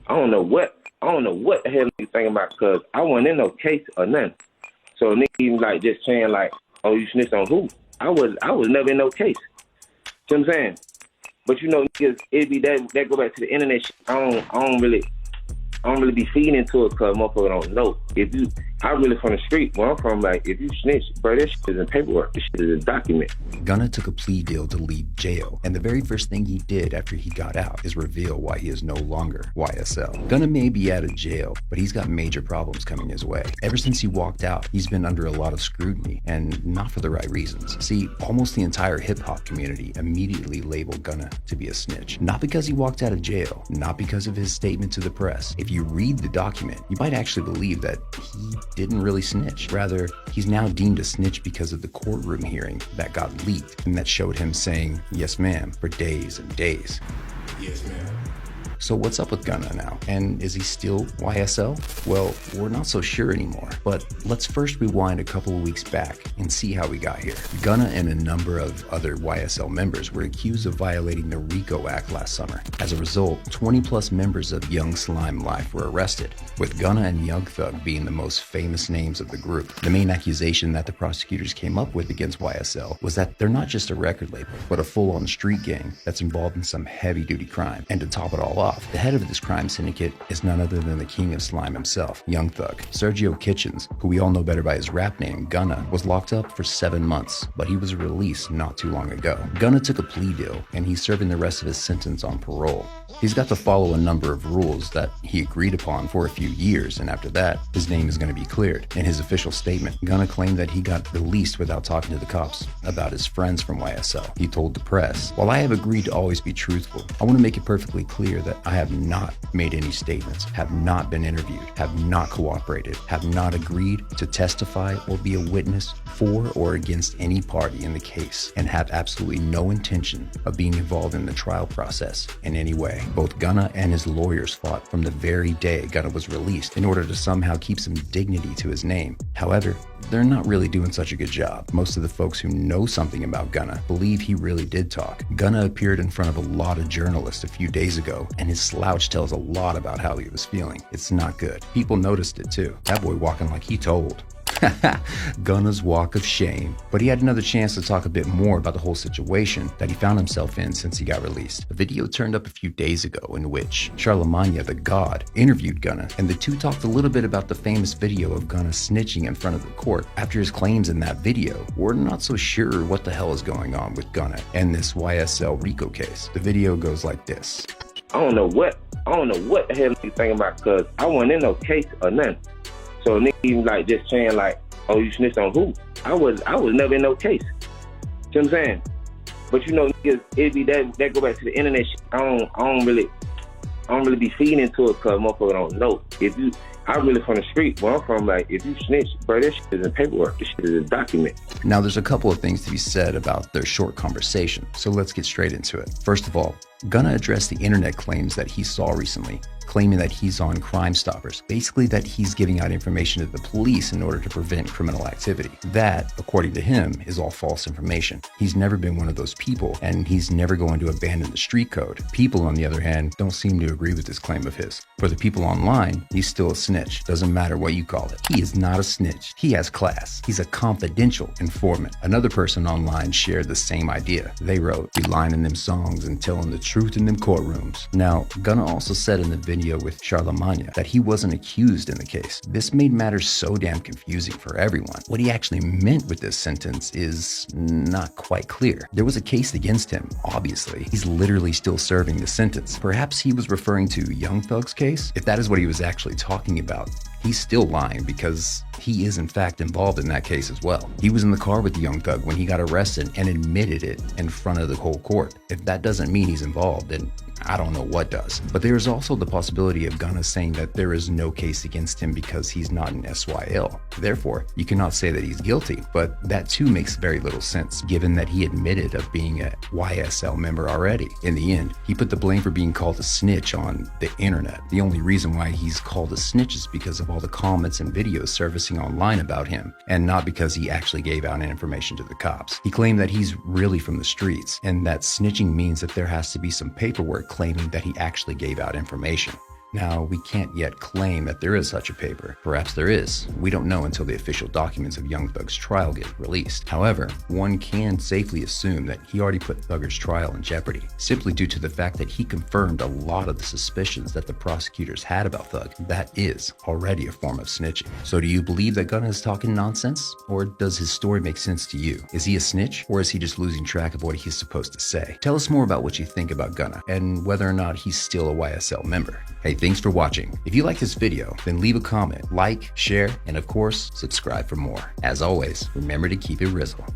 I don't know what the hell you thinking about, because I wasn't in no case or nothing. So nigga even like just saying like, oh, you snitched on who? I was never in no case. See what I'm saying? But you know, niggas, it be that go back to the internet shit. I don't really be feeding into it because motherfucker don't know. I really from the street. Where I'm from, like, if you snitch, bro, this shit is in paperwork. This shit is a document. Gunna took a plea deal to leave jail, and the very first thing he did after he got out is reveal why he is no longer YSL. Gunna may be out of jail, but he's got major problems coming his way. Ever since he walked out, he's been under a lot of scrutiny, and not for the right reasons. See, almost the entire hip-hop community immediately labeled Gunna to be a snitch. Not because he walked out of jail, not because of his statement to the press. If you read the document, you might actually believe that he didn't really snitch. Rather, he's now deemed a snitch because of the courtroom hearing that got leaked and that showed him saying, "Yes, ma'am," for days and days. Yes, ma'am. So what's up with Gunna now? And is he still YSL? Well, we're not so sure anymore. But let's first rewind a couple of weeks back and see how we got here. Gunna and a number of other YSL members were accused of violating the RICO Act last summer. As a result, 20 plus members of Young Slime Life were arrested, with Gunna and Young Thug being the most famous names of the group. The main accusation that the prosecutors came up with against YSL was that they're not just a record label, but a full-on street gang that's involved in some heavy-duty crime. And to top it all off, the head of this crime syndicate is none other than the king of slime himself, Young Thug. Sergio Kitchens, who we all know better by his rap name, Gunna, was locked up for 7 months, but he was released not too long ago. Gunna took a plea deal, and he's serving the rest of his sentence on parole. He's got to follow a number of rules that he agreed upon for a few years, and after that, his name is going to be cleared. In his official statement, Gunna claimed that he got released without talking to the cops about his friends from YSL. He told the press, "While I have agreed to always be truthful, I want to make it perfectly clear that I have not made any statements, have not been interviewed, have not cooperated, have not agreed to testify or be a witness for or against any party in the case, and have absolutely no intention of being involved in the trial process in any way." Both Gunna and his lawyers fought from the very day Gunna was released in order to somehow keep some dignity to his name. However, they're not really doing such a good job. Most of the folks who know something about Gunna believe he really did talk. Gunna appeared in front of a lot of journalists a few days ago, and his slouch tells a lot about how he was feeling. It's not good. People noticed it too. That boy walking like he told. Gunna's walk of shame. But he had another chance to talk a bit more about the whole situation that he found himself in since he got released. A video turned up a few days ago in which Charlemagne the God interviewed Gunna, and the two talked a little bit about the famous video of Gunna snitching in front of the court. After his claims in that video, we're not so sure what the hell is going on with Gunna and this YSL RICO case. The video goes like this. I don't know what the hell you thinking about, because I wasn't in no case or nothing. So nigga even like just saying like, oh, you snitched on who? I was never in no case. See what I'm saying? But you know, niggas, it be that go back to the internet shit. I don't really be feeding into it because motherfucker don't know. I really from the street. Where I'm from, like, if you snitch, bro, this shit is in paperwork. This shit is a document. Now, there's a couple of things to be said about their short conversation, so let's get straight into it. First of all, Gunna addressed the internet claims that he saw recently, claiming that he's on Crime Stoppers, basically that he's giving out information to the police in order to prevent criminal activity. That, according to him, is all false information. He's never been one of those people, and he's never going to abandon the street code. People, on the other hand, don't seem to agree with this claim of his. For the people online, he's still a snitch. Doesn't matter what you call it. He is not a snitch. He has class. He's a confidential informant. Another person online shared the same idea. They wrote, "Be lying in them songs and telling the truth in them courtrooms." Now, Gunna also said in the video with Charlemagne that he wasn't accused in the case. This made matters so damn confusing for everyone. What he actually meant with this sentence is not quite clear. There was a case against him, obviously. He's literally still serving the sentence. Perhaps he was referring to Young Thug's case? If that is what he was actually talking about, he's still lying because he is in fact involved in that case as well. He was in the car with Young Thug when he got arrested and admitted it in front of the whole court. If that doesn't mean he's involved, then I don't know what does. But there is also the possibility of Gunna saying that there is no case against him because he's not an SYL. Therefore, you cannot say that he's guilty, but that too makes very little sense given that he admitted of being a YSL member already. In the end, he put the blame for being called a snitch on the internet. The only reason why he's called a snitch is because of all the comments and videos surfacing online about him, and not because he actually gave out information to the cops. He claimed that he's really from the streets, and that snitching means that there has to be some paperwork claiming that he actually gave out information. Now, we can't yet claim that there is such a paper. Perhaps there is. We don't know until the official documents of Young Thug's trial get released. However, one can safely assume that he already put Thugger's trial in jeopardy, simply due to the fact that he confirmed a lot of the suspicions that the prosecutors had about Thug. That is already a form of snitching. So do you believe that Gunna is talking nonsense? Or does his story make sense to you? Is he a snitch? Or is he just losing track of what he's supposed to say? Tell us more about what you think about Gunna and whether or not he's still a YSL member. Hey, thanks for watching. If you like this video, then leave a comment, like, share, and of course, subscribe for more. As always, remember to keep it Rizzle.